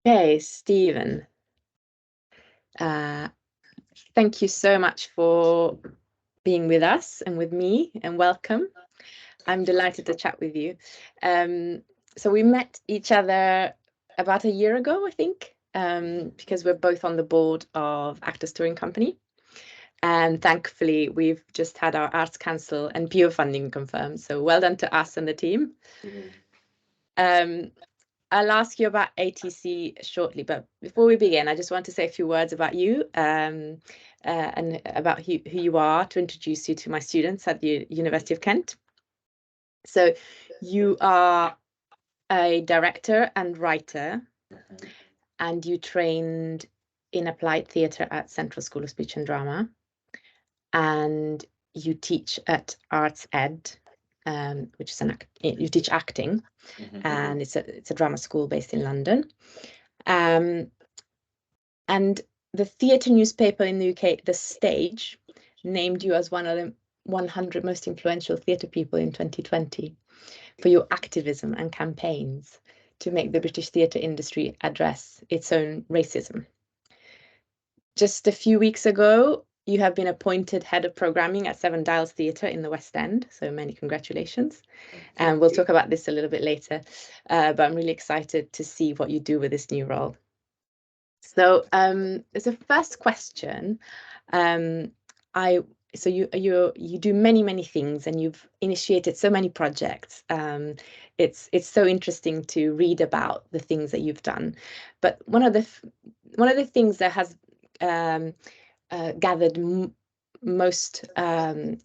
Okay, Stephen, thank you so much for being with us and with me, and welcome. I'm delighted to chat with you. So we met each other about a year ago, I think, because we're both on the board of Actors Touring Company. And thankfully, we've just had our Arts Council and PO funding confirmed. So well done to us and the team. I'll ask you about ATC shortly, but before we begin, I just want to say a few words about you and about who you are, to introduce you to my students at the University of Kent. So you are a director and writer, and you trained in applied theatre at Central School of Speech and Drama, and you teach at Arts Ed, which is you teach acting, and it's a drama school based in London. And the theatre newspaper in the UK, The Stage, named you as one of the 100 most influential theatre people in 2020 for your activism and campaigns to make the British theatre industry address its own racism. Just a few weeks ago, you have been appointed head of programming at Seven Dials Theatre in the West End, so many congratulations. And we'll talk about this a little bit later, but I'm really excited to see what you do with this new role. So as a first question, so you do many things, and you've initiated so many projects. It's so interesting to read about the things that you've done. But one of the things that has gathered most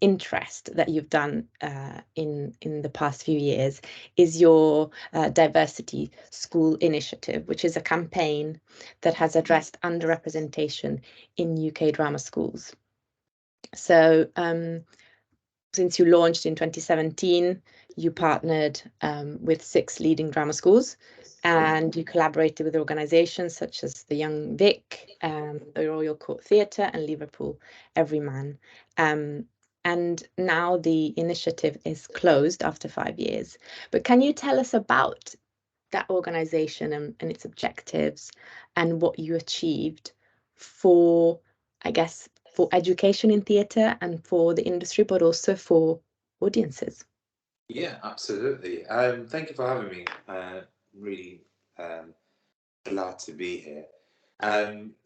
interest that you've done in the past few years is your diversity school initiative, which is a campaign that has addressed underrepresentation in UK drama schools. So since you launched in 2017, you partnered with 6 leading drama schools, and you collaborated with organisations such as the Young Vic, the Royal Court Theatre, and Liverpool Everyman. And now the initiative is closed after 5 years. But can you tell us about that organisation and its objectives, and what you achieved for, I guess, for education in theatre and for the industry, but also for audiences? Yeah, absolutely. Thank you for having me. Really glad to be here.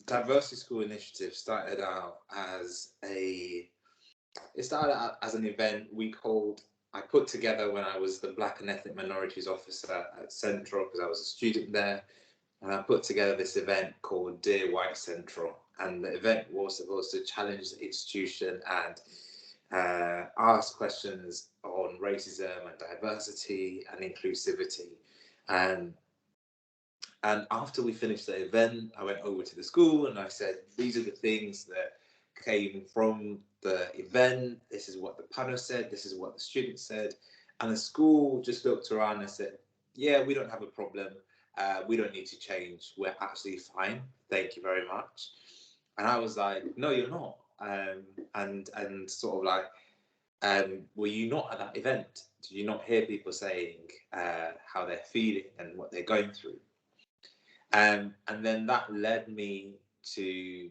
Diversity School Initiative started out as an event I put together when I was the Black and Ethnic Minorities Officer at Central, because I was a student there. And I put together this event called Dear White Central. And the event was supposed to challenge the institution and ask questions on racism and diversity and inclusivity. And after we finished the event, I went over to the school and I said, these are the things that came from the event. This is what the panel said. This is what the students said. And the school just looked around and said, yeah, we don't have a problem. We don't need to change. We're absolutely fine. Thank you very much. And I was like, no, you're not. And sort of like, were you not at that event? Did you not hear people saying how they're feeling and what they're going through? And then that led me to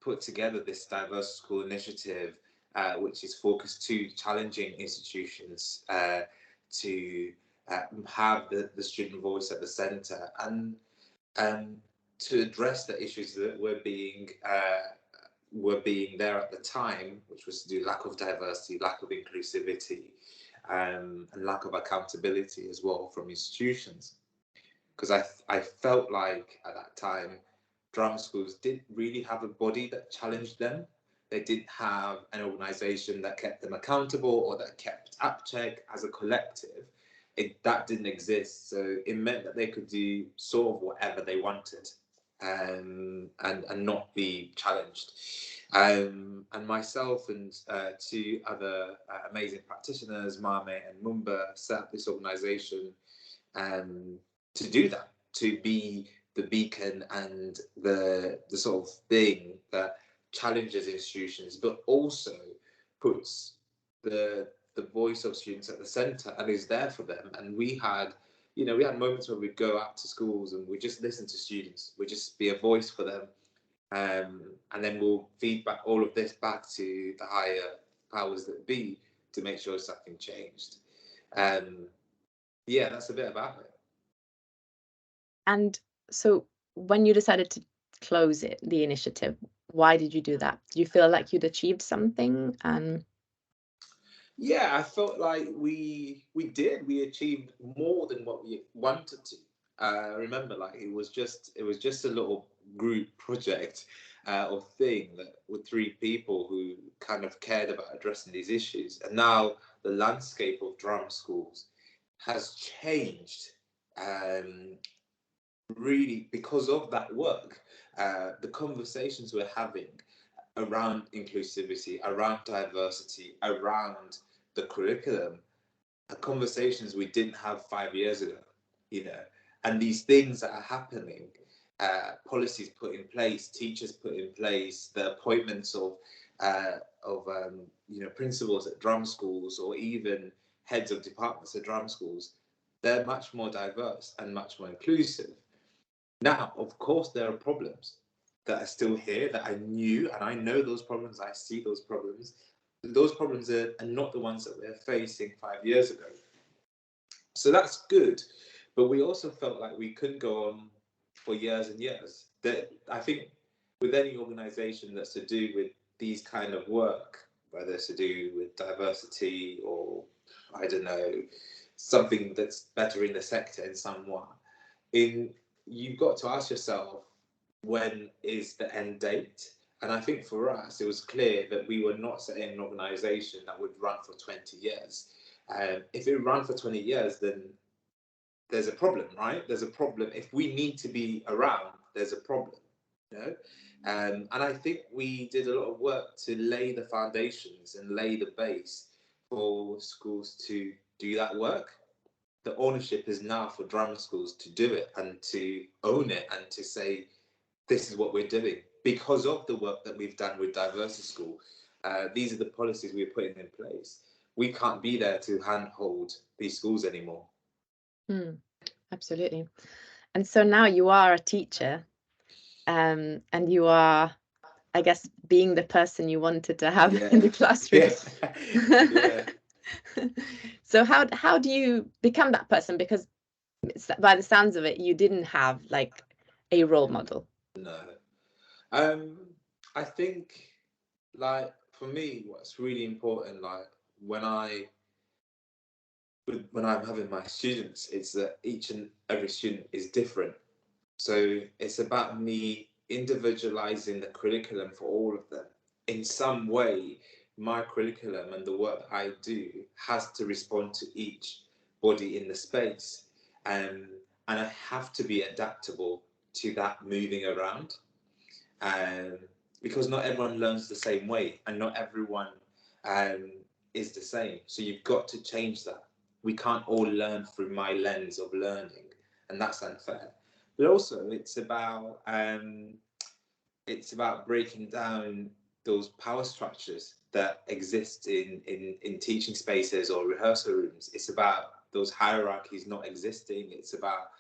put together this diverse school initiative, which is focused to challenging institutions to have the student voice at the centre, and to address the issues that were being there at the time, which was to do lack of diversity, lack of inclusivity, and lack of accountability as well from institutions. Because I felt like at that time, drama schools didn't really have a body that challenged them. They didn't have an organisation that kept them accountable or that kept AppCheck as a collective. That didn't exist. So it meant that they could do sort of whatever they wanted and not be challenged. And myself and 2 other amazing practitioners, Mame and Mumba, set up this organisation to do that, to be the beacon and the sort of thing that challenges institutions, but also puts the voice of students at the centre and is there for them. And we had you know, we had moments where we'd go out to schools and we just listen to students. We just be a voice for them. And then we'll feed back all of this back to the higher powers that be to make sure something changed. Yeah, that's a bit about it. And so when you decided to close it, the initiative, why did you do that? Do you feel like you'd achieved something? And yeah, I felt like we achieved more than what we wanted to. Remember, like it was just a little group project or thing that with 3 people who kind of cared about addressing these issues, and now the landscape of drama schools has changed. Really, because of that work, the conversations we're having around inclusivity, around diversity, around the curriculum, are conversations we didn't have 5 years ago, you know. And these things that are happening, policies put in place, teachers put in place, the appointments of you know, principals at drama schools, or even heads of departments at drama schools, they're much more diverse and much more inclusive. Now, of course, there are problems that are still here that I knew, and I know those problems, I see those problems. Those problems are not the ones that we're facing 5 years ago. So that's good. But we also felt like we couldn't go on for years and years. That I think with any organization that's to do with these kind of work, whether it's to do with diversity or, I don't know, something that's bettering the sector in some way, you've got to ask yourself, when is the end date? And I think for us, it was clear that we were not setting an organization that would run for 20 years. If it ran for 20 years, then there's a problem, right? There's a problem. If we need to be around, there's a problem, you know? And I think we did a lot of work to lay the foundations and lay the base for schools to do that work. The ownership is now for drama schools to do it and to own it and to say, this is what we're doing because of the work that we've done with Diversity School. These are the policies we're putting in place. We can't be there to handhold these schools anymore. Absolutely. And so now you are a teacher, and you are, I guess, being the person you wanted to have in the classroom. Yeah. So how do you become that person? Because by the sounds of it, you didn't have like a role model. No. I think, like, for me, what's really important, like when I'm having my students, it's that each and every student is different. So it's about me individualizing the curriculum for all of them. In some way, my curriculum and the work I do has to respond to each body in the space. And I have to be adaptable to that moving around. Because not everyone learns the same way and not everyone is the same. So you've got to change that. We can't all learn through my lens of learning, and that's unfair. But also, it's about breaking down those power structures that exist in teaching spaces or rehearsal rooms. It's about those hierarchies not existing. It's about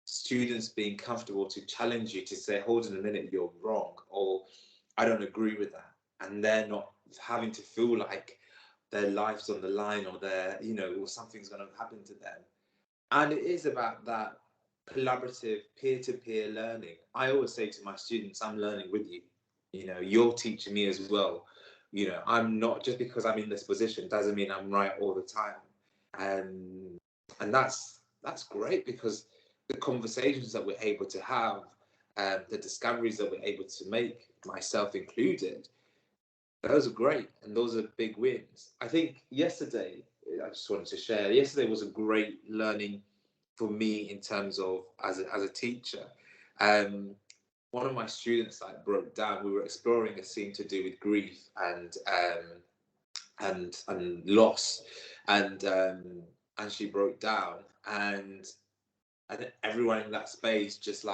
students being comfortable to challenge you, to say, hold on a minute, you're wrong, or I don't agree with that. And they're not having to feel like their life's on the line, or or something's going to happen to them. And it is about that collaborative peer-to-peer learning. I always say to my students, I'm learning with you. You're teaching me as well. I'm not, just because I'm in this position doesn't mean I'm right all the time. And that's great, because the conversations that we're able to have, the discoveries that we're able to make, myself included, those are great, and those are big wins. I think I just wanted to share, yesterday was a great learning for me in terms of as a teacher. One of my students broke down. We were exploring a scene to do with grief and loss, and she broke down, and everyone in that space just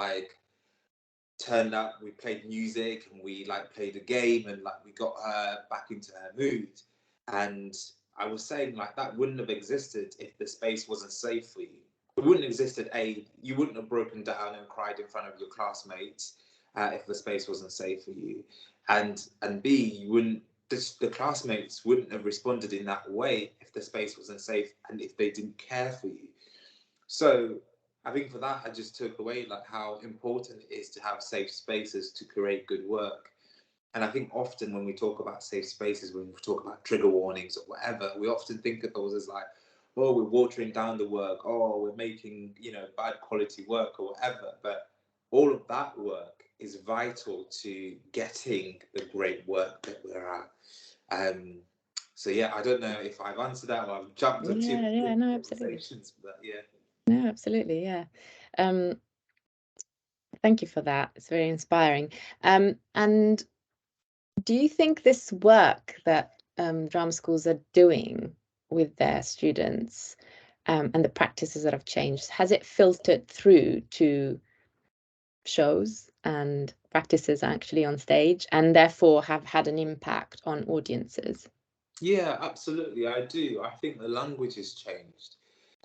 turned up. We played music and we played a game, and we got her back into her mood. And I was saying that wouldn't have existed if the space wasn't safe for you. it wouldn't exist at A. You wouldn't have broken down and cried in front of your classmates if the space wasn't safe for you, and B, you wouldn't. The classmates wouldn't have responded in that way if the space wasn't safe and if they didn't care for you. So I think for that, I just took away like how important it is to have safe spaces to create good work. And I think often when we talk about safe spaces, when we talk about trigger warnings or whatever, we often think of those as like, oh, we're watering down the work, oh, we're making, bad quality work or whatever. But all of that work is vital to getting the great work that we're at. So yeah, I don't know if I've answered that or I've jumped into no, absolutely. conversations, but yeah. No, absolutely, yeah. Thank you for that. It's very inspiring. And do you think this work that drama schools are doing with their students and the practices that have changed, has it filtered through to shows and practices actually on stage and therefore have had an impact on audiences? Yeah, absolutely. I do. I think the language has changed.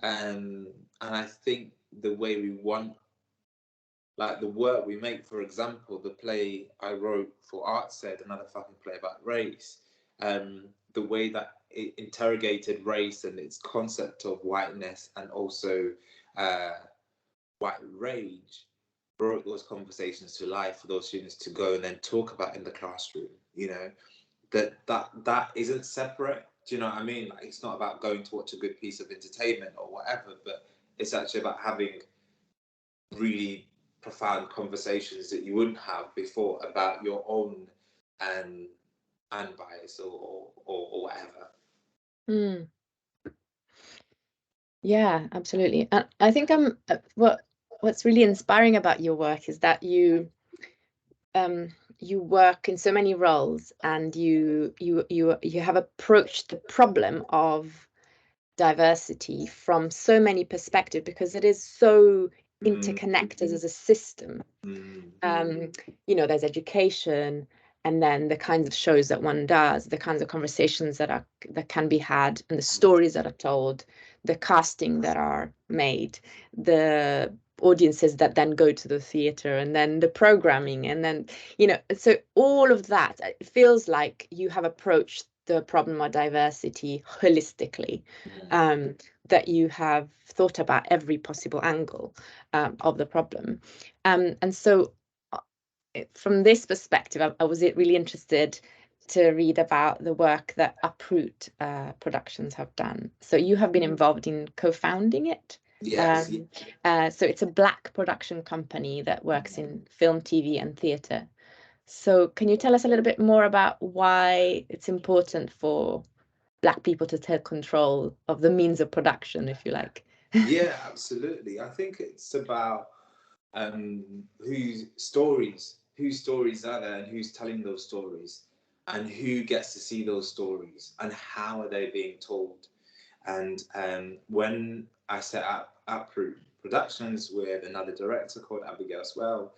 And I think the way we want, like the work we make, for example, the play I wrote for Art Said, another fucking play about race, the way that it interrogated race and its concept of whiteness and also white rage brought those conversations to life for those students to go and then talk about in the classroom, that isn't separate. Do you know what I mean? Like, it's not about going to watch a good piece of entertainment or whatever, but it's actually about having really profound conversations that you wouldn't have before about your own and bias or whatever. Mm. Yeah, absolutely. And I think what's really inspiring about your work is that you work in so many roles and you have approached the problem of diversity from so many perspectives because it is so interconnected as a system. There's education, and then the kinds of shows that one does, the kinds of conversations that can be had, and the stories that are told, the casting that are made, the audiences that then go to the theatre, and then the programming, and then so all of that, it feels like you have approached the problem of diversity holistically, that you have thought about every possible angle of the problem, and so from this perspective, I was really interested to read about the work that Uproot Productions have done. So you have been involved in co-founding it. Yes. So it's a Black production company that works in film, TV, and theatre. So can you tell us a little bit more about why it's important for Black people to take control of the means of production, if you like? Yeah, absolutely. I think it's about whose stories are there and who's telling those stories and who gets to see those stories and how are they being told. And when I set up Uproot Productions with another director called Abigail Swell,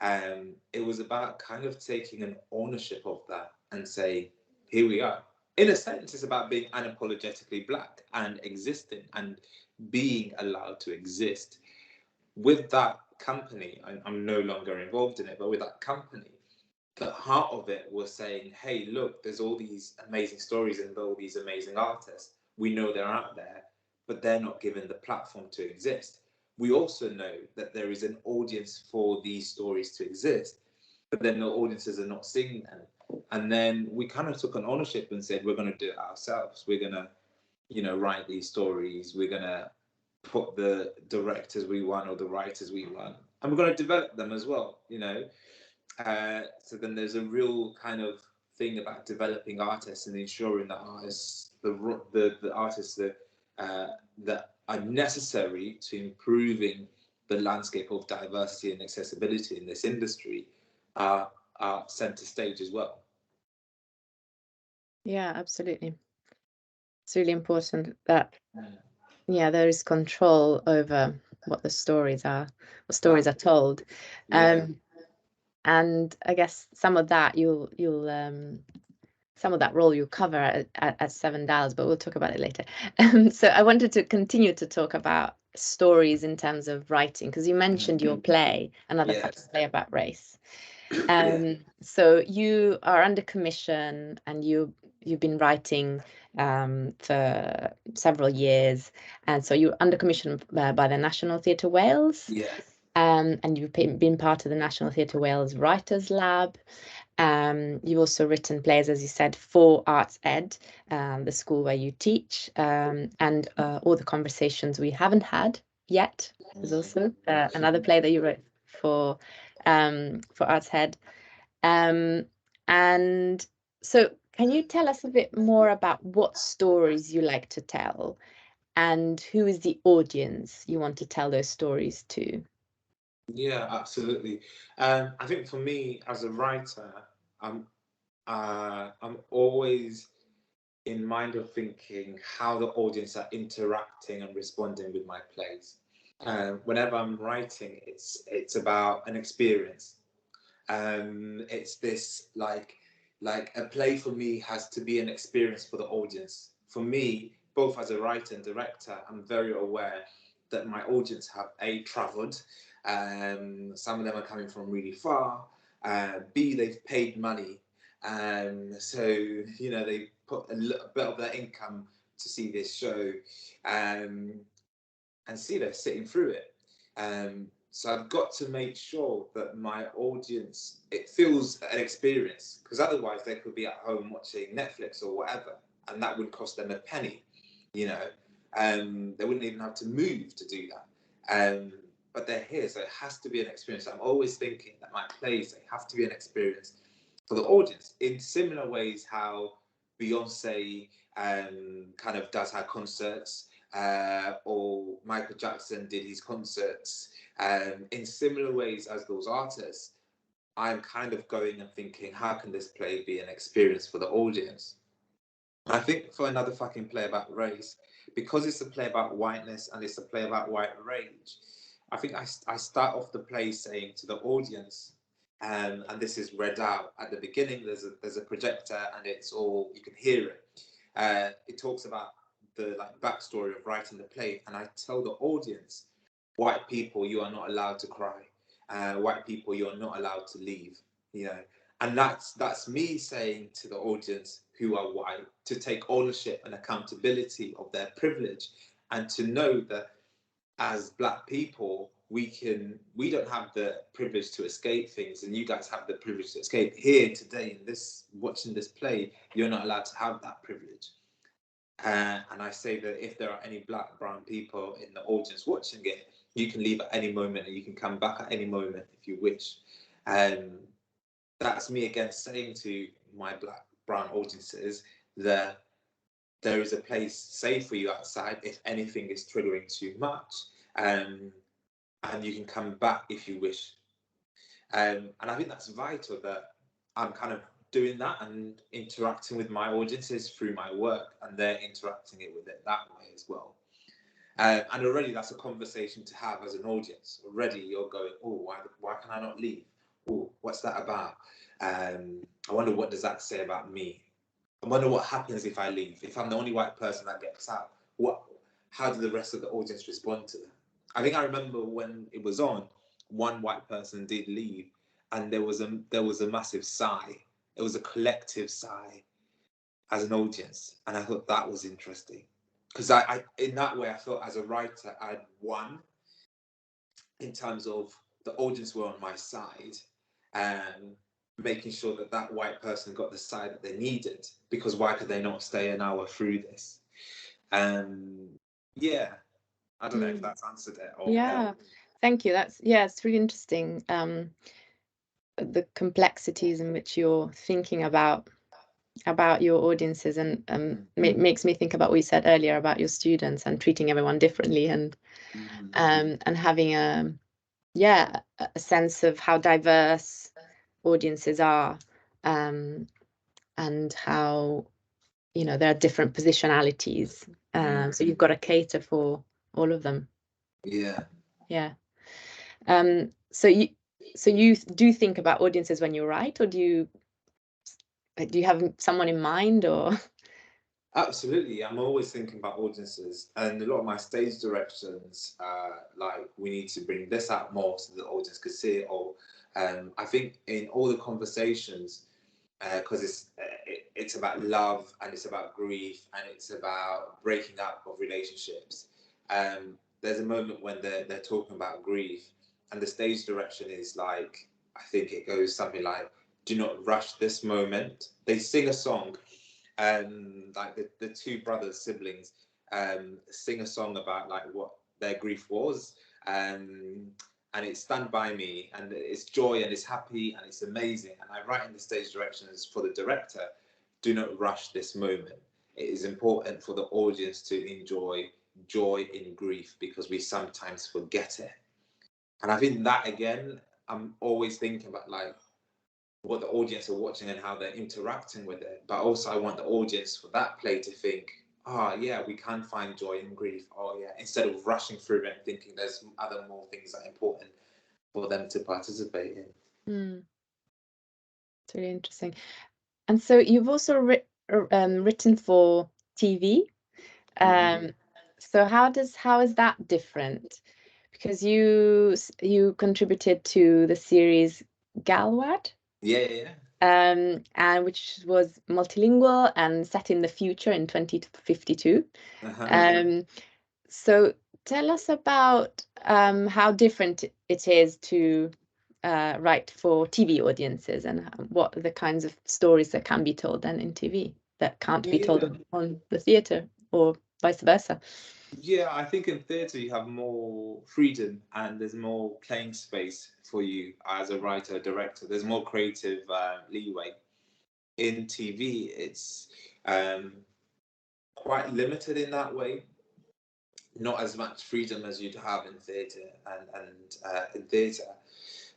it was about kind of taking an ownership of that and say, here we are. In a sense, it's about being unapologetically Black and existing and being allowed to exist. With that company, I'm no longer involved in it, but with that company, the heart of it was saying, hey, look, there's all these amazing stories and all these amazing artists. We know they're out there, but they're not given the platform to exist. We also know that there is an audience for these stories to exist, but then the audiences are not seeing them. And then we kind of took an ownership and said, we're going to do it ourselves. We're going to, write these stories. We're going to put the directors we want or the writers we want, and we're going to develop them as well. So then there's a real kind of thing about developing artists and ensuring that artists, the artists that are necessary to improving the landscape of diversity and accessibility in this industry are centre stage as well. Yeah, absolutely. It's really important that there is control over what the stories are, what stories are told. And I guess some of that some of that role you'll cover at 7 Dials, but we'll talk about it later. So I wanted to continue to talk about stories in terms of writing? Because you mentioned your play, another Yes. play about race. Yeah. So you are under commission, and you've been writing for several years, and so you're under commission by the National Theatre Wales. Yeah. And you've been part of the National Theatre Wales Writers Lab. You've also written plays, as you said, for Arts Ed, the school where you teach, and All the Conversations We Haven't Had Yet is also another play that you wrote for Arts Ed. And so can you tell us a bit more about what stories you like to tell, and who is the audience you want to tell those stories to? Yeah, absolutely. I think for me as a writer, I'm always in mind of thinking how the audience are interacting and responding with my plays. Whenever I'm writing, it's about an experience. It's this like a play for me has to be an experience for the audience. For me, both as a writer and director, I'm very aware that my audience have traveled. Some of them are coming from really far. B, they've paid money. So they put a little bit of their income to see this show, and see they're sitting through it. So I've got to make sure that my audience, it feels an experience, because otherwise they could be at home watching Netflix or whatever, and that wouldn't cost them a penny. You know, they wouldn't even have to move to do that. But they're here, so it has to be an experience. I'm always thinking that my plays, they have to be an experience for the audience, in similar ways how Beyonce kind of does her concerts, or Michael Jackson did his concerts. In similar ways as those artists, I'm kind of going and thinking, how can this play be an experience for the audience? I think for another fucking play about race, because it's a play about whiteness and it's a play about white rage, I think I start off the play saying to the audience, and this is read out at the beginning. There's a projector, and it's all, you can hear it. It talks about the backstory of writing the play, and I tell the audience, white people, you are not allowed to cry. White people, you are not allowed to leave. You know, and that's me saying to the audience who are white to take ownership and accountability of their privilege, and to know that as Black people, we don't have the privilege to escape things, and you guys have the privilege to escape. Here today, in this, watching this play, you're not allowed to have that privilege. And I say that if there are any Black, brown people in the audience watching it, you can leave at any moment and you can come back at any moment if you wish. That's me again saying to my Black, brown audiences that there is a place safe for you outside if anything is triggering too much, and you can come back if you wish. And I think that's vital, that I'm kind of doing that and interacting with my audiences through my work, and they're interacting with it that way as well. And already that's a conversation to have as an audience. Already you're going, oh, why can I not leave? Oh, what's that about? I wonder, what does that say about me? I wonder what happens if I leave. If I'm the only white person that gets out, how do the rest of the audience respond to that? I think I remember when it was on, one white person did leave, and there was a massive sigh. It was a collective sigh as an audience, and I thought that was interesting, because I in that way I felt as a writer I'd won, in terms of the audience were on my side, and making sure that that white person got the side that they needed, because why could they not stay an hour through this? Yeah, I don't know if that's answered it or Yeah, thank you. It's really interesting. The complexities in which you're thinking about your audiences, and makes me think about what you said earlier about your students and treating everyone differently, and having a sense of how diverse audiences are, and how there are different positionalities, so you've got to cater for all of them. Yeah. So you do think about audiences when you write, or do you have someone in mind, or? Absolutely. I'm always thinking about audiences, and a lot of my stage directions, like, we need to bring this out more so the audience could see it. Or I think in all the conversations, because it's about love, and it's about grief, and it's about breaking up of relationships. There's a moment when they're talking about grief, and the stage direction is like, I think it goes something like, "Do not rush this moment." They sing a song, like the two brothers, siblings, sing a song about like what their grief was. And it's Stand By Me, and it's joy, and it's happy, and it's amazing. And I write in the stage directions for the director, do not rush this moment. It is important for the audience to enjoy joy in grief, because we sometimes forget it. And I think that, again, I'm always thinking about like what the audience are watching and how they're interacting with it. But also I want the audience for that play to think, oh yeah, we can find joy in grief. Oh yeah, instead of rushing through it and thinking there's other more things that are important for them to participate in. It's really interesting. And so you've also written for TV. So how is that different? Because you contributed to the series Galwad. Yeah. And which was multilingual and set in the future in 2052. So tell us about how different it is to write for TV audiences, and what are the kinds of stories that can be told then in TV that can't be told on the theatre, or vice versa. Yeah, I think in theatre you have more freedom, and there's more playing space for you as a writer, director. There's more creative leeway. In TV, it's quite limited in that way. Not as much freedom as you'd have in theatre, and in theatre.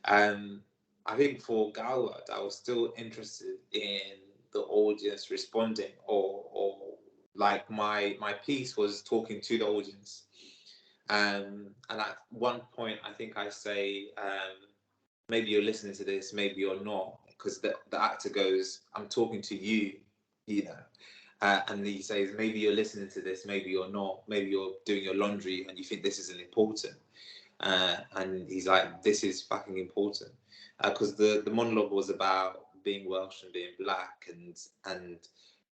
I think for Galwad, I was still interested in the audience responding, or like my piece was talking to the audience. And at one point, I think I say, maybe you're listening to this, maybe you're not, because the actor goes, I'm talking to you, you know. And he says, maybe you're listening to this, maybe you're not, maybe you're doing your laundry and you think this isn't important. And he's like, this is fucking important. Because the monologue was about being Welsh and being black, and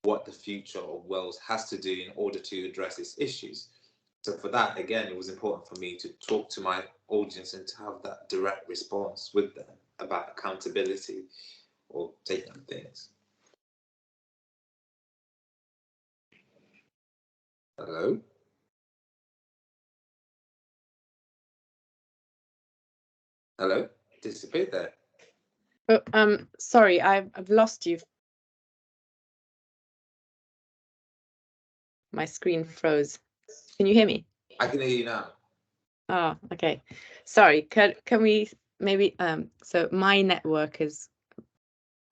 what the future of Wales has to do in order to address its issues. So for that, again, it was important for me to talk to my audience and to have that direct response with them about accountability or taking things. Hello? Hello? Disappeared there. Oh, sorry, I've lost you. My screen froze. Can you hear me? I can hear you now. Oh, okay. Sorry. Can we maybe so my network is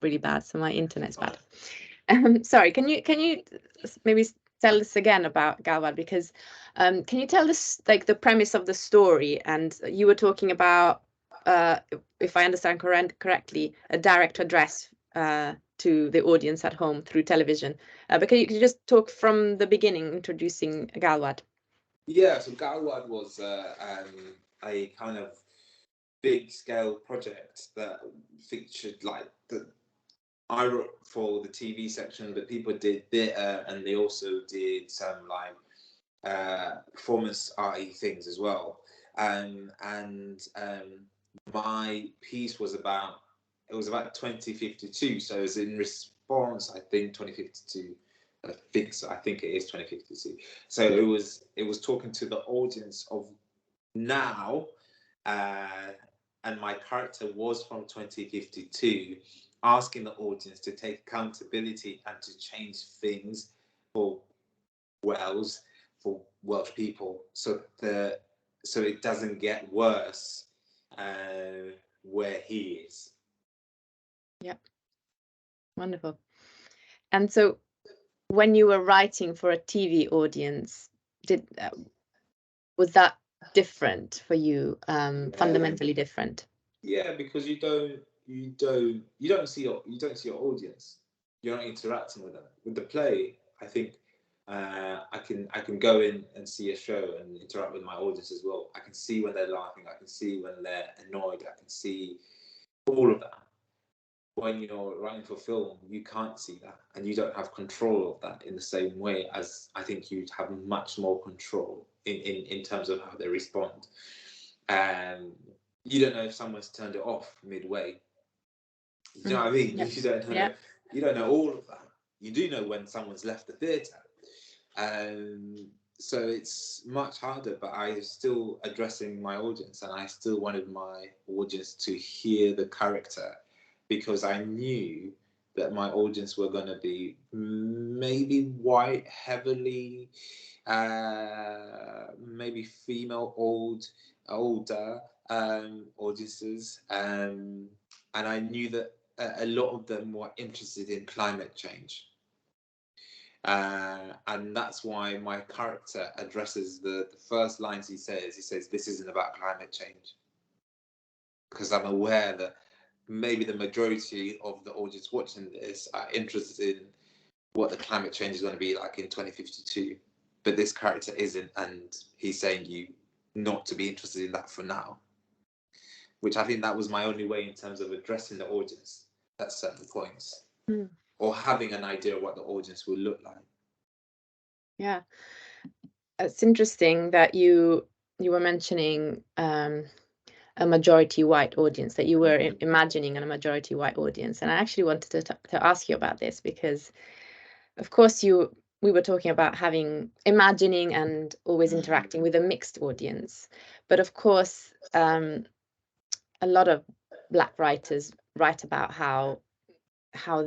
really bad, so my internet's bad. Sorry, can you maybe tell us again about Galwad? Because can you tell us like the premise of the story? And you were talking about, if I understand correctly, a direct address to the audience at home through television. But could you just talk from the beginning, introducing Galwad? Yeah, so Galwad was a kind of big scale project that featured like I wrote for the TV section, but people did theatre, and they also did some like performance arty things as well. And my piece was about 2052, so it was in response, I think 2052. I think it is 2052. So it was talking to the audience of now, and my character was from 2052, asking the audience to take accountability and to change things for Wales, for Welsh people, so it doesn't get worse where he is. Yeah, wonderful. And so, when you were writing for a TV audience, was that different for you? Fundamentally different? Yeah, because you don't see your audience. You're not interacting with them. With the play, I think I can go in and see a show and interact with my audience as well. I can see when they're laughing. I can see when they're annoyed. I can see all of that. When you're writing for film, you can't see that, and you don't have control of that in the same way as I think you'd have much more control in terms of how they respond. You don't know if someone's turned it off midway. You know what I mean? Yeah. You don't know. Yeah. You don't know all of that. You do know when someone's left the theatre. So it's much harder, but I still addressing my audience, and I still wanted my audience to hear the character, because I knew that my audience were going to be maybe white, heavily, maybe female, older audiences, and I knew that a lot of them were interested in climate change. And that's why my character addresses the first lines he says, this isn't about climate change. Because I'm aware that maybe the majority of the audience watching this are interested in what the climate change is going to be like in 2052. But this character isn't, and he's saying you not to be interested in that for now. Which I think that was my only way in terms of addressing the audience at certain points. Or having an idea of what the audience will look like. Yeah, it's interesting that you were mentioning a majority white audience, that you were imagining a majority white audience, and I actually wanted to ask you about this because, of course, we were talking about imagining and always interacting with a mixed audience, but of course, a lot of Black writers write about how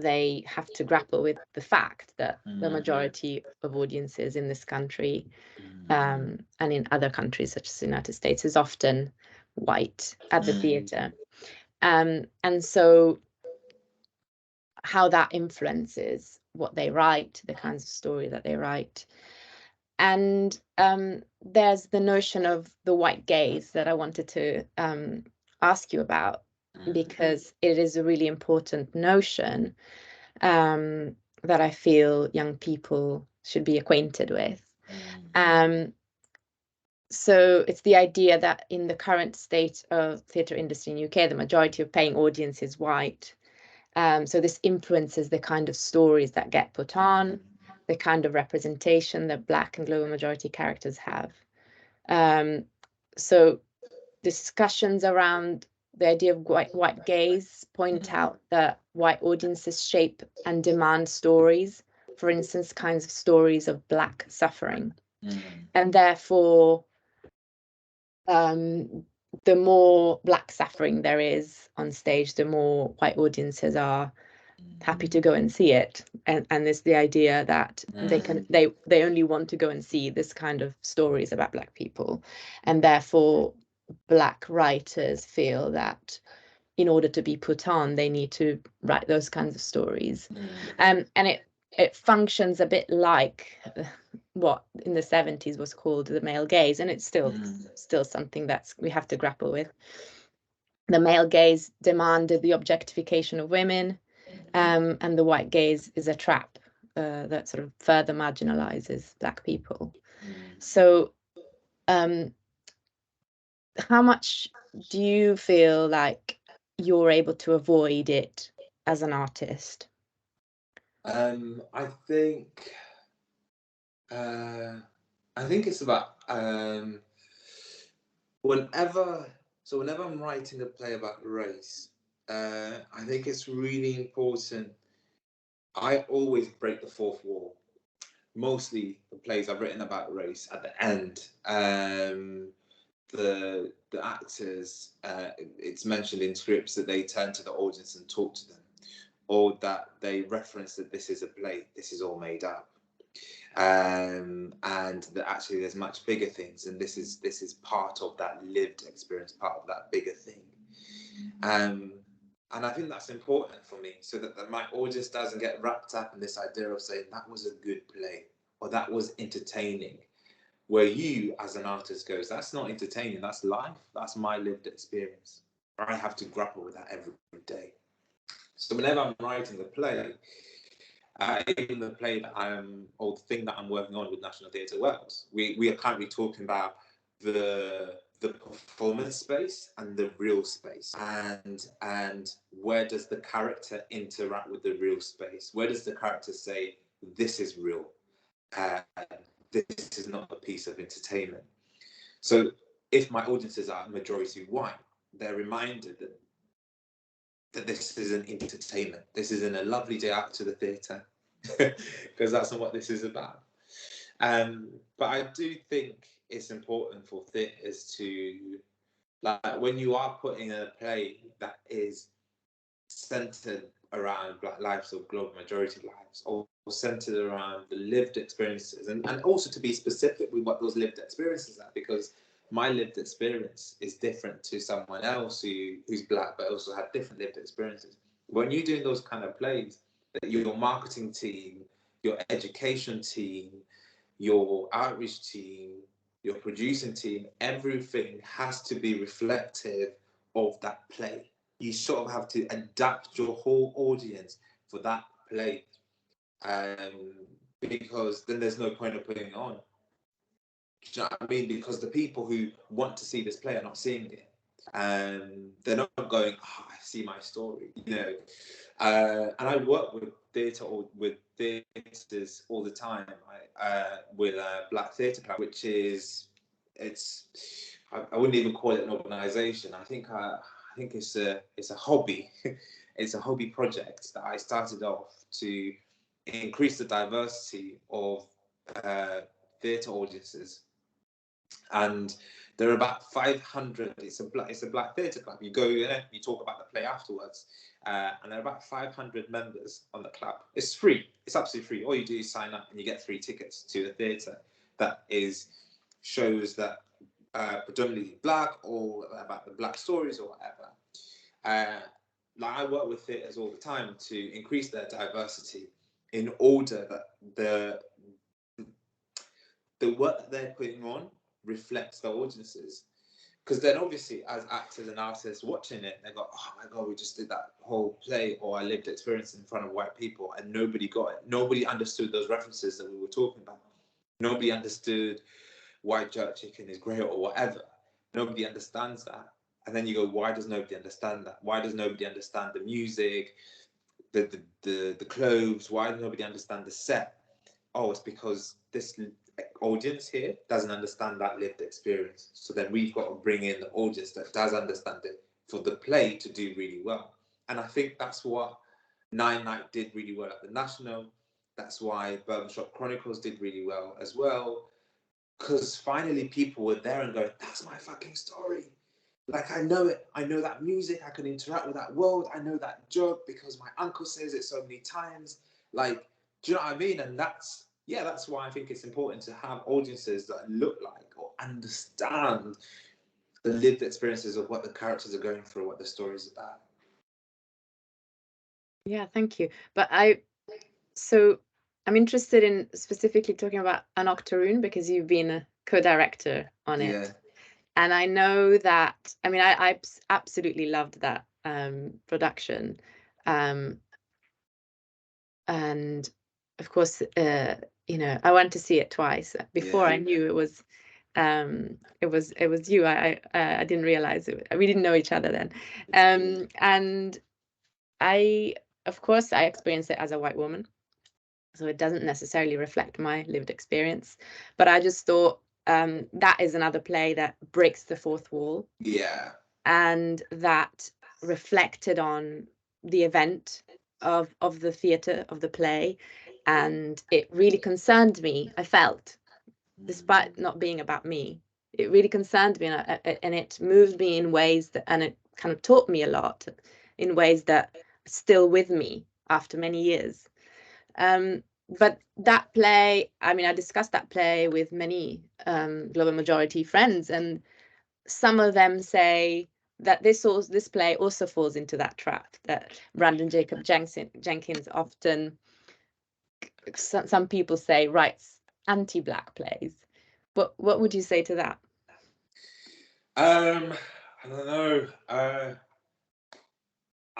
they have to grapple with the fact that the majority of audiences in this country and in other countries such as the United States is often white at the theatre. And so how that influences what they write, the kinds of story that they write. And there's the notion of the white gaze that I wanted to ask you about, because it is a really important notion that I feel young people should be acquainted with. So it's the idea that in the current state of theatre industry in UK, the majority of paying audience is white. So this influences the kind of stories that get put on, the kind of representation that Black and global majority characters have. So discussions around the idea of white gaze point out that white audiences shape and demand stories, for instance, kinds of stories of Black suffering. And therefore, the more Black suffering there is on stage, the more white audiences are happy to go and see it. And there's the idea that they only want to go and see this kind of stories about Black people. And therefore, Black writers feel that in order to be put on, they need to write those kinds of stories. And it functions a bit like what in the 70s was called the male gaze, and it's still something that we have to grapple with. The male gaze demanded the objectification of women, and the white gaze is a trap that sort of further marginalizes Black people. So how much do you feel like you're able to avoid it as an artist? I think it's about whenever I'm writing a play about race, I think it's really important. I always break the fourth wall. Mostly the plays I've written about race, at the end, the actors, it's mentioned in scripts that they turn to the audience and talk to them, or that they reference that this is a play, this is all made up, and that actually there's much bigger things, and this is part of that lived experience, part of that bigger thing. And I think that's important for me, so that my audience doesn't get wrapped up in this idea of saying that was a good play or that was entertaining, where you as an artist goes, that's not entertaining, that's life, that's my lived experience. I have to grapple with that every day. So whenever I'm writing a play, Even the play that or the thing that I'm working on with National Theatre Wales, we are currently talking about the performance space and the real space, and where does the character interact with the real space? Where does the character say, this is real, this is not a piece of entertainment? So if my audiences are majority white, they're reminded that this is an entertainment. This isn't a lovely day out to the theatre, because that's not what this is about. But I do think it's important for theatres to, like, when you are putting a play that is centered around Black lives or global majority lives, or centered around the lived experiences, and also to be specific with what those lived experiences are, because my lived experience is different to someone else who's Black but also had different lived experiences. When you're doing those kind of plays, that your marketing team, your education team, your outreach team, your producing team, everything has to be reflective of that play. You sort of have to adapt your whole audience for that play, because then there's no point of putting it on. Do you know what I mean? Because the people who want to see this play are not seeing it. They're not going, oh, I see my story, you know. And I work with theatre or with theatres all the time. With Black Theatre Club, which is, I wouldn't even call it an organisation. I think it's a hobby. It's a hobby project that I started off to increase the diversity of theatre audiences. And there are about 500. It's a Black Theatre Club. You go there, you talk about the play afterwards, and there are about 500 members on the club. It's free. It's absolutely free. All you do is sign up, and you get 3 tickets to a theatre that shows that predominantly Black, or about the Black stories or whatever. Like, I work with theatres all the time to increase their diversity, in order that the work that they're putting on reflects their audiences. Because then obviously, as actors and artists watching it, they go, oh my God, we just did that whole play or I lived experience in front of white people, and nobody got it. Nobody understood those references that we were talking about. Nobody understood white jerk chicken is great or whatever. Nobody understands that. And then you go, why does nobody understand that? Why does nobody understand the music, the clothes? Why does nobody understand the set? Oh, it's because this audience here doesn't understand that lived experience. So then we've got to bring in the audience that does understand it for the play to do really well. And I think that's what Nine Night did really well at the National. That's why Bourbon Shop Chronicles did really well as well. Because finally people were there and going, that's my fucking story. Like, I know it. I know that music. I can interact with that world. I know that joke because my uncle says it so many times. Like, do you know what I mean? And that's why I think it's important to have audiences that look like or understand the lived experiences of what the characters are going through, what the story is about. Yeah, thank you. But I'm interested in specifically talking about An Octoroon, because you've been a co-director on it. And I know that, I mean, I absolutely loved that production. And of course, you know, I went to see it twice before I knew it was you. I didn't realize it. We didn't know each other then. And of course, I experienced it as a white woman, so it doesn't necessarily reflect my lived experience. But I just thought that is another play that breaks the fourth wall. Yeah. And that reflected on the event of the theatre, of the play, and it really concerned me. I felt, despite not being about me, it really concerned me, and it moved me in ways that, and it kind of taught me a lot in ways that are still with me after many years. But that play, I mean, I discussed that play with many global majority friends, and some of them say that this play also falls into that trap, that Brandon Jacob Jenkins often, some people say, writes anti-Black plays. But what would you say to that? I don't know.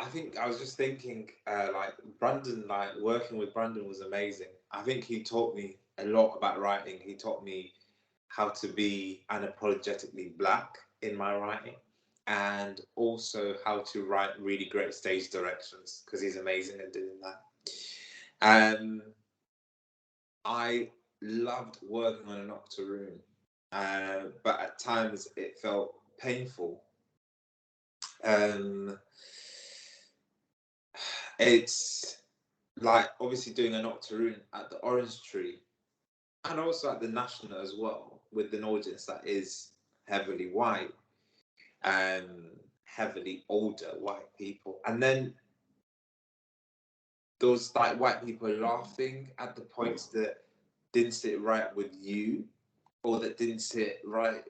I think I was just thinking, like Brandon, like working with Brandon was amazing. I think he taught me a lot about writing. He taught me how to be unapologetically black in my writing, and also how to write really great stage directions because he's amazing at doing that. I loved working on an octoroon, but at times it felt painful. Um, it's like obviously doing an octoroon at the Orange Tree and also at the National as well, with an audience that is heavily white, heavily older white people, and then those like white people laughing at the points that didn't sit right with you or that didn't sit right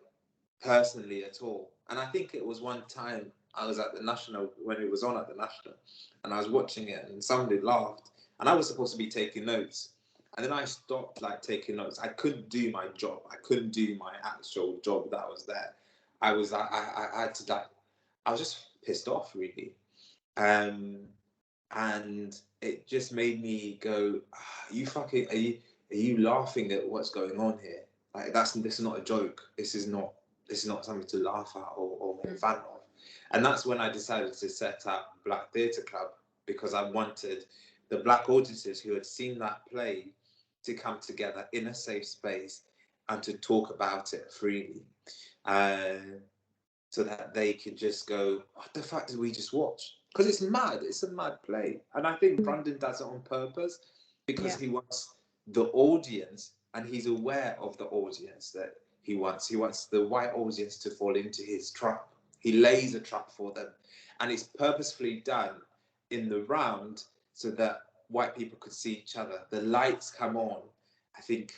personally at all. And I think it was one time I was at the National when it was on at the National, and I was watching it, and somebody laughed, and I was supposed to be taking notes, and then I stopped like taking notes. I couldn't do my job. I couldn't do my actual job that was there. I had to like I was just pissed off really, and it just made me go, "You fucking are you laughing at what's going on here? Like this is not a joke. This is not something to laugh at or make fun of." And that's when I decided to set up Black Theatre Club, because I wanted the black audiences who had seen that play to come together in a safe space and to talk about it freely, so that they could just go, "What the fuck did we just watch?" Because it's mad. It's a mad play, and I think Brandon does it on purpose because he wants the audience, and he's aware of the audience that he wants. He wants the white audience to fall into his trap. He lays a trap for them, and it's purposefully done in the round so that white people could see each other. The lights come on, I think,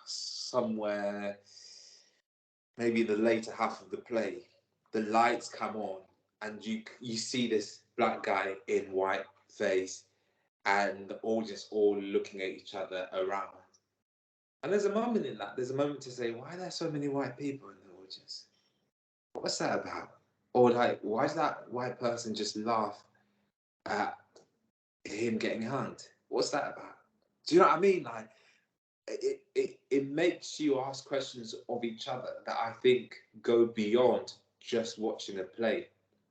somewhere maybe the later half of the play. The lights come on, and you see this black guy in white face, and the audience all looking at each other around. And there's a moment in that. There's a moment to say, why are there so many white people in the audience? What's that about? Or like, why does that white person just laugh at him getting hanged? What's that about? Do you know what I mean? Like, it makes you ask questions of each other that I think go beyond just watching a play.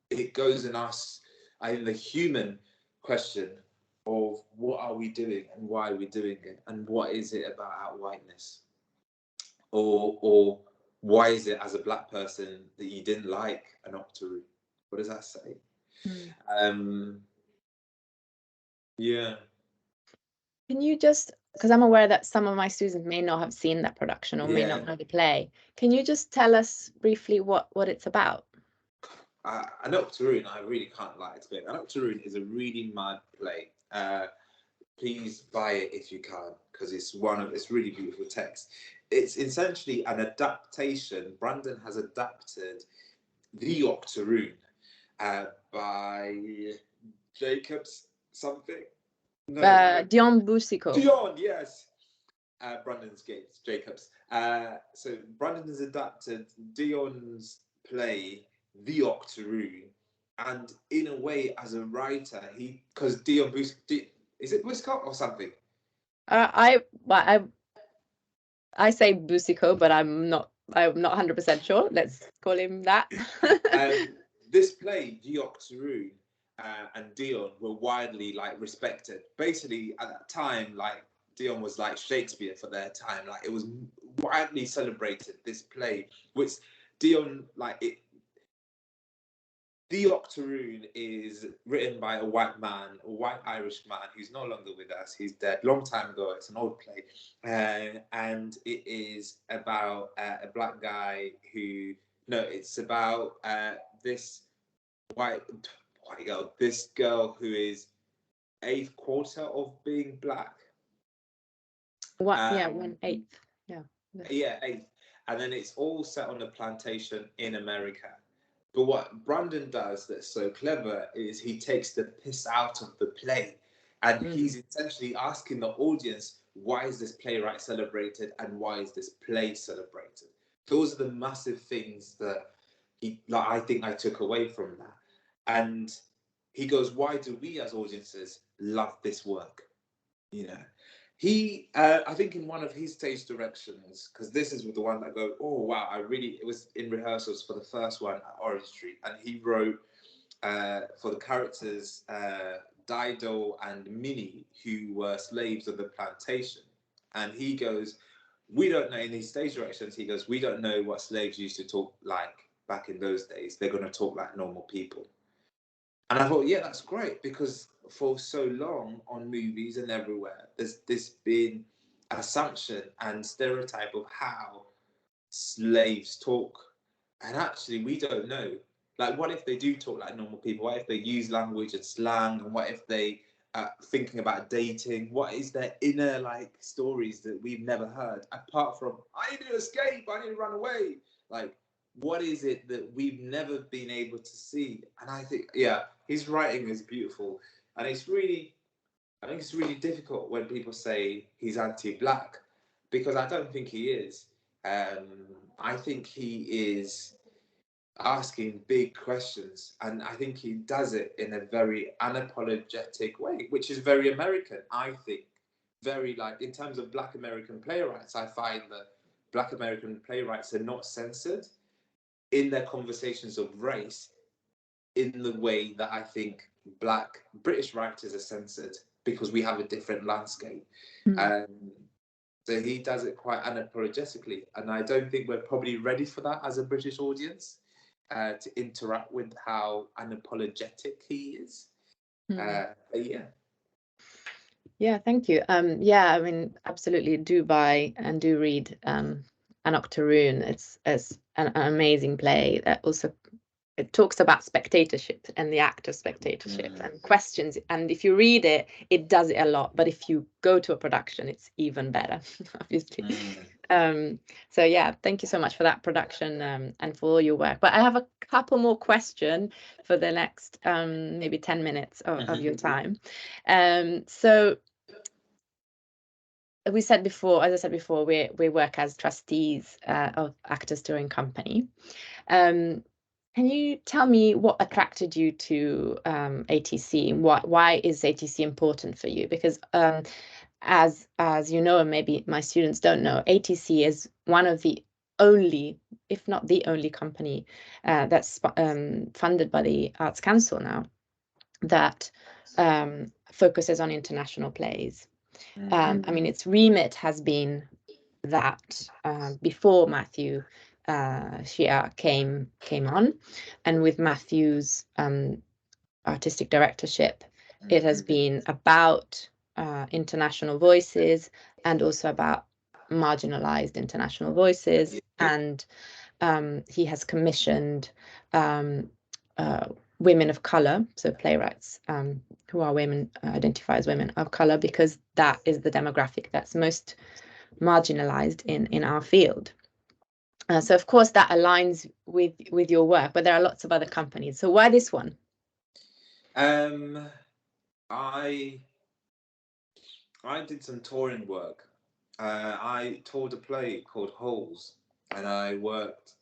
It goes and asks, I think, the human question of what are we doing and why are we doing it, and what is it about our whiteness, or why is it as a black person that you didn't like an octoroon? What does that say? Yeah. Can you just, because I'm aware that some of my students may not have seen that production or may Yeah. not know the play, can you just tell us briefly what it's about? An octoroon, I really can't like explain. An octoroon is a really mad play. Please buy it if you can, because it's really beautiful text. It's essentially an adaptation. Brandon has adapted the Octoroon by Jacobs something. No, Dion Boucicault. Dion, yes. Brandon's Gates, Jacobs. So Brandon has adapted Dion's play, The Octoroon, and in a way, as a writer, because Dion Boucicault, is it Boucicault or something? I say Boucicault, but I'm not 100% sure. Let's call him that. This play, The Octoroon, and Dion were widely like respected. Basically, at that time, like Dion was like Shakespeare for their time. Like it was widely celebrated. This play, which Dion like it. The Octoroon is written by a white man, a white Irish man who's no longer with us. He's dead long time ago. It's an old play, and it is about a black guy who. No, it's about this white girl. This girl who is eighth quarter of being black. What? 1/8. Yeah. Yeah, eighth. And then it's all set on a plantation in America. But what Brandon does that's so clever is he takes the piss out of the play, and he's essentially asking the audience, why is this playwright celebrated and why is this play celebrated? Those are the massive things that I think I took away from that. And he goes, why do we as audiences love this work? You know, he, I think in one of his stage directions, because this is the one that go, oh wow, it was in rehearsals for the first one at Orange Street, and he wrote for the characters Dido and Minnie, who were slaves of the plantation. And he goes, we don't know, in his stage directions, he goes, we don't know what slaves used to talk like back in those days. They're going to talk like normal people. And I thought, yeah, that's great, because for so long on movies and everywhere, there's this been assumption and stereotype of how slaves talk. And actually, we don't know. Like, what if they do talk like normal people? What if they use language and slang? And what if they are thinking about dating? What is their inner, like, stories that we've never heard? Apart from, I need to escape, I need to run away. Like, what is it that we've never been able to see? And I think, yeah, his writing is beautiful. And I think it's really difficult when people say he's anti-black, because I don't think he is. I think he is asking big questions, and I think he does it in a very unapologetic way, which is very American. I think very, like, in terms of Black American playwrights, I find that Black American playwrights are not censored in their conversations of race in the way that I think Black British writers are censored, because we have a different landscape. So he does it quite unapologetically, and I don't think we're probably ready for that as a British audience, to interact with how unapologetic he is. Yeah. Yeah, thank you. Yeah, I mean, absolutely do buy and do read An Octoroon. It's an amazing play that also, it talks about spectatorship and the act of spectatorship and questions. And if you read it, it does it a lot. But if you go to a production, it's even better, obviously. So yeah, thank you so much for that production and for all your work. But I have a couple more questions for the next maybe 10 minutes of your time. So we said before, as I said before, we work as trustees of Actors Touring Company. Can you tell me what attracted you to ATC? Why is ATC important for you? Because as you know, and maybe my students don't know, ATC is one of the only, if not the only company that's funded by the Arts Council now, that focuses on international plays. I mean, its remit has been that before Matthew Shia came on, and with Matthew's artistic directorship, it has been about international voices, and also about marginalized international voices. And he has commissioned women of color, so playwrights who are women, identify as women of color, because that is the demographic that's most marginalized in our field. So of course that aligns with your work, but there are lots of other companies. So why this one? I did some touring work. I toured a play called Holes, and I worked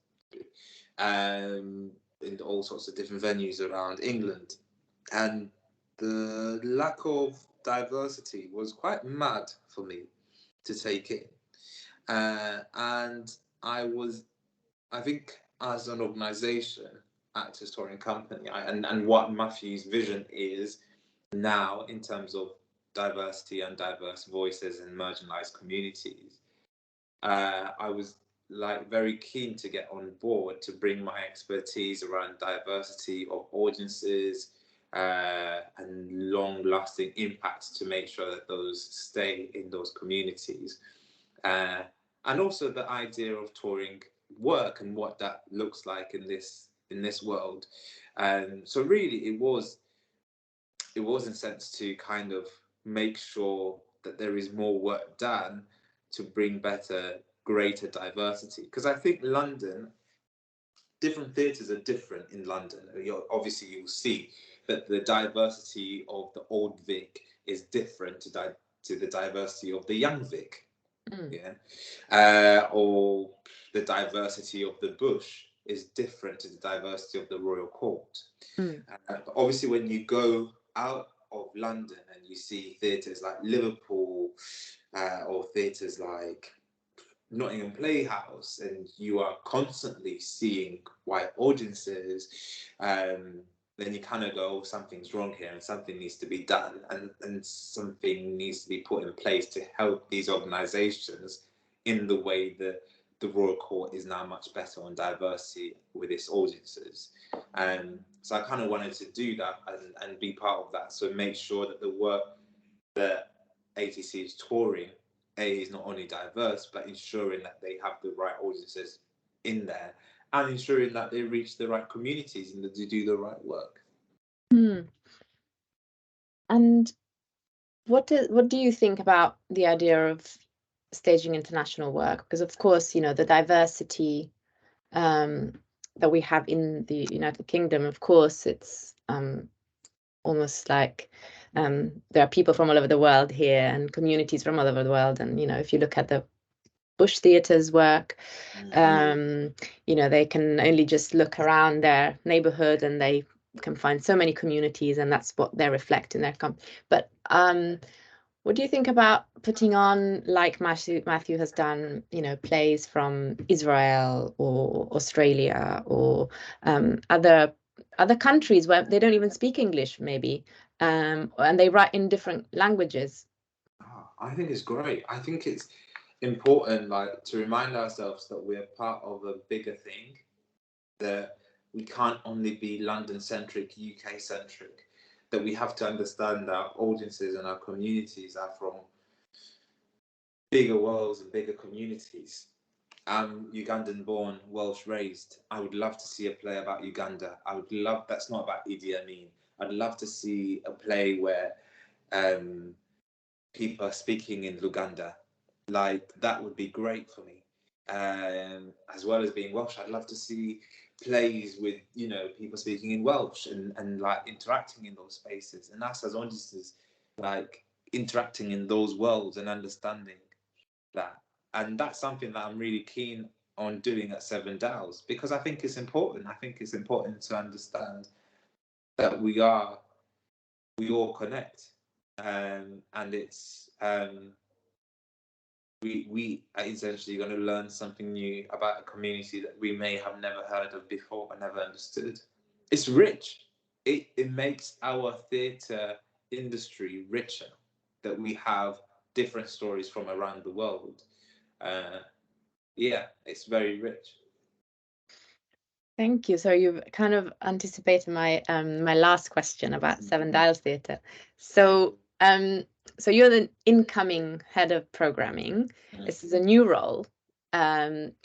in all sorts of different venues around England. And the lack of diversity was quite mad for me to take in. And I think as an organisation, Actors Touring Company, and what Matthew's vision is now in terms of diversity and diverse voices in marginalised communities, I was like very keen to get on board to bring my expertise around diversity of audiences and long-lasting impacts to make sure that those stay in those communities, and also the idea of touring work and what that looks like in this world. So really, it was in a sense to kind of make sure that there is more work done to bring greater diversity. Because I think London, different theatres are different in London. Obviously, you'll see that the diversity of the Old Vic is different to the diversity of the Young Vic, or the diversity of the Bush is different to the diversity of the Royal Court. Mm. But obviously, when you go out of London and you see theatres like Liverpool or theatres like Nottingham Playhouse, and you are constantly seeing white audiences, then you kind of go, oh, something's wrong here and something needs to be done, and something needs to be put in place to help these organisations in the way that the Royal Court is now much better on diversity with its audiences. So I kind of wanted to do that and be part of that. So make sure that the work that ATC is touring is not only diverse, but ensuring that they have the right audiences in there and ensuring that they reach the right communities and that they do the right work. Mm. And what do you think about the idea of staging international work? Because of course, you know, the diversity that we have in the United Kingdom, of course, it's almost like there are people from all over the world here and communities from all over the world. And, you know, if you look at the Bush Theatre's work, you know, they can only just look around their neighborhood and they can find so many communities, and that's what they reflect in their But what do you think about putting on, like Matthew has done, you know, plays from Israel or Australia or other countries where they don't even speak English, maybe, and they write in different languages? I think it's great. I think it's important, like, to remind ourselves that we're part of a bigger thing, that we can't only be London centric, UK centric, that we have to understand our audiences and our communities are from bigger worlds and bigger communities. I'm Ugandan born, Welsh raised. I would love to see a play about Uganda. I would love, that's not about Idi Amin. I'd love to see a play where people are speaking in Luganda. Like, that would be great for me. As well as being Welsh, I'd love to see plays with, you know, people speaking in Welsh and like interacting in those spaces, and us as audiences like interacting in those worlds and understanding that. And that's something that I'm really keen on doing at Seven Dials, because I think it's important. I think it's important to understand that we all connect, and it's we are essentially going to learn something new about a community that we may have never heard of before and never understood. It's rich. It makes our theatre industry richer, that we have different stories from around the world. Yeah, it's very rich. Thank you. So you've kind of anticipated my my last question about Seven Dials Theatre. So so you're the incoming head of programming. This is a new role,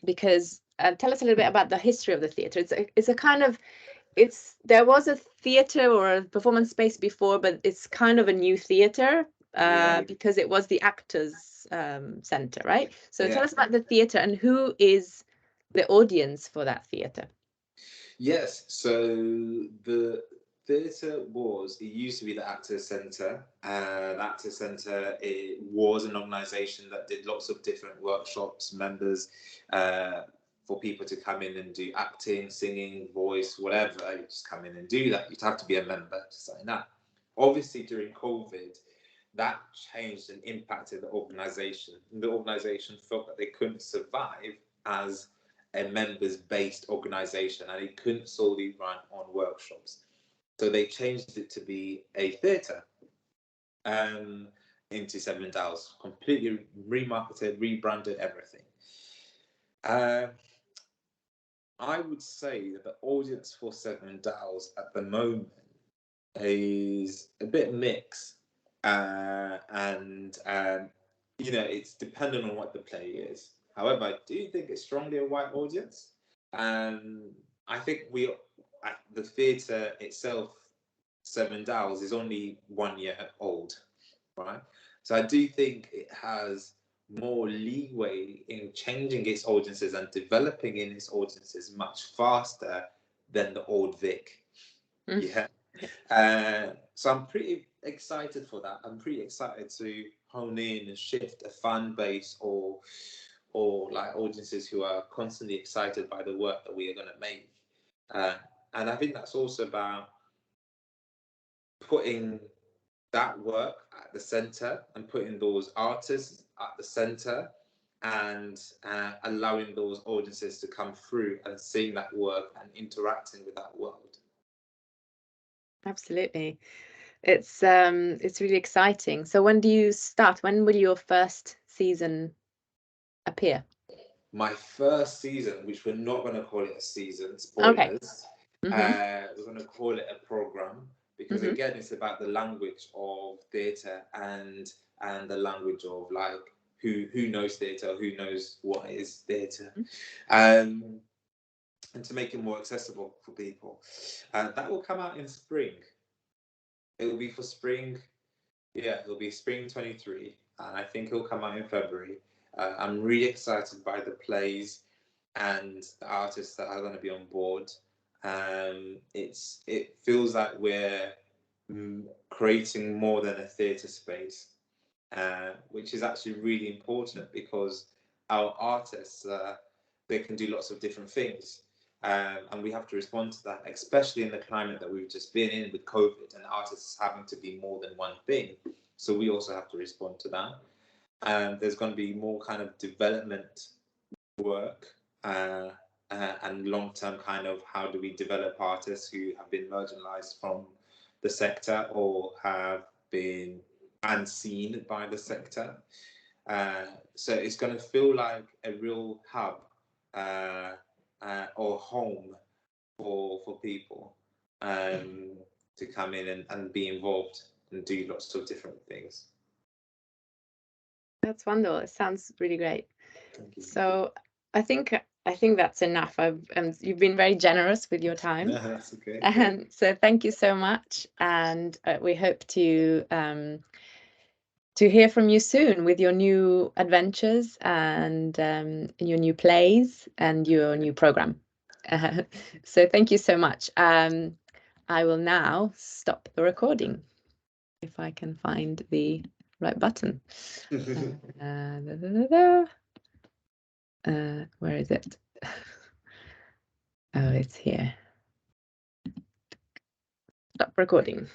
because tell us a little bit about the history of the theatre. It's a kind of, there was a theatre or a performance space before, but it's kind of a new theatre because it was the Actors Centre, right? So tell us about the theatre and who is the audience for that theatre. Yes, so the theatre it used to be the Actors Centre. The Actors Centre, it was an organisation that did lots of different workshops, members, for people to come in and do acting, singing, voice, whatever. You just come in and do that. You'd have to be a member to sign up. Obviously, during COVID, that changed and impacted the organisation. The organisation felt that they couldn't survive as a members-based organisation, and it couldn't solely run on workshops. So they changed it to be a theatre into Seven Dials, completely remarketed, rebranded, everything. I would say that the audience for Seven Dials at the moment is a bit mixed, and you know, it's dependent on what the play is. However, I do think it's strongly a white audience, and I think the theatre itself, Seven Dials, is only 1 year old, right? So I do think it has more leeway in changing its audiences and developing in its audiences much faster than the old Vic. Yeah. So I'm pretty excited for that. I'm pretty excited to hone in and shift a fan base or or like audiences who are constantly excited by the work that we are going to make. And I think that's also about putting that work at the center and putting those artists at the center, and allowing those audiences to come through and seeing that work and interacting with that world. Absolutely. It's really exciting. So when do you start? When will your first season appear? My first season, which we're not going to call it a season, Okay. spoilers, Mm-hmm. we're going to call it a program, because Mm-hmm. again, it's about the language of theatre, and the language of like who knows theatre, who knows what is theatre, and to make it more accessible for people. That will come out in spring. It will be for spring. Yeah, it'll be spring 23, and I think it'll come out in February. I'm really excited by the plays and the artists that are going to be on board. It feels like we're creating more than a theatre space, which is actually really important, because our artists, they can do lots of different things. And we have to respond to that, especially in the climate that we've just been in with COVID and artists having to be more than one thing. So we also have to respond to that. There's going to be more kind of development work, and long-term kind of how do we develop artists who have been marginalized from the sector or have been unseen by the sector. So it's going to feel like a real hub, or home for people, to come in and be involved and do lots of different things. That's wonderful. It sounds really great. Thank you. So I think that's enough. You've been very generous with your time. No, that's okay. And so thank you so much, and we hope to hear from you soon with your new adventures and your new plays and your new program. So thank you so much. I will now stop the recording if I can find the right button. Where is it? Oh, it's here. Stop recording.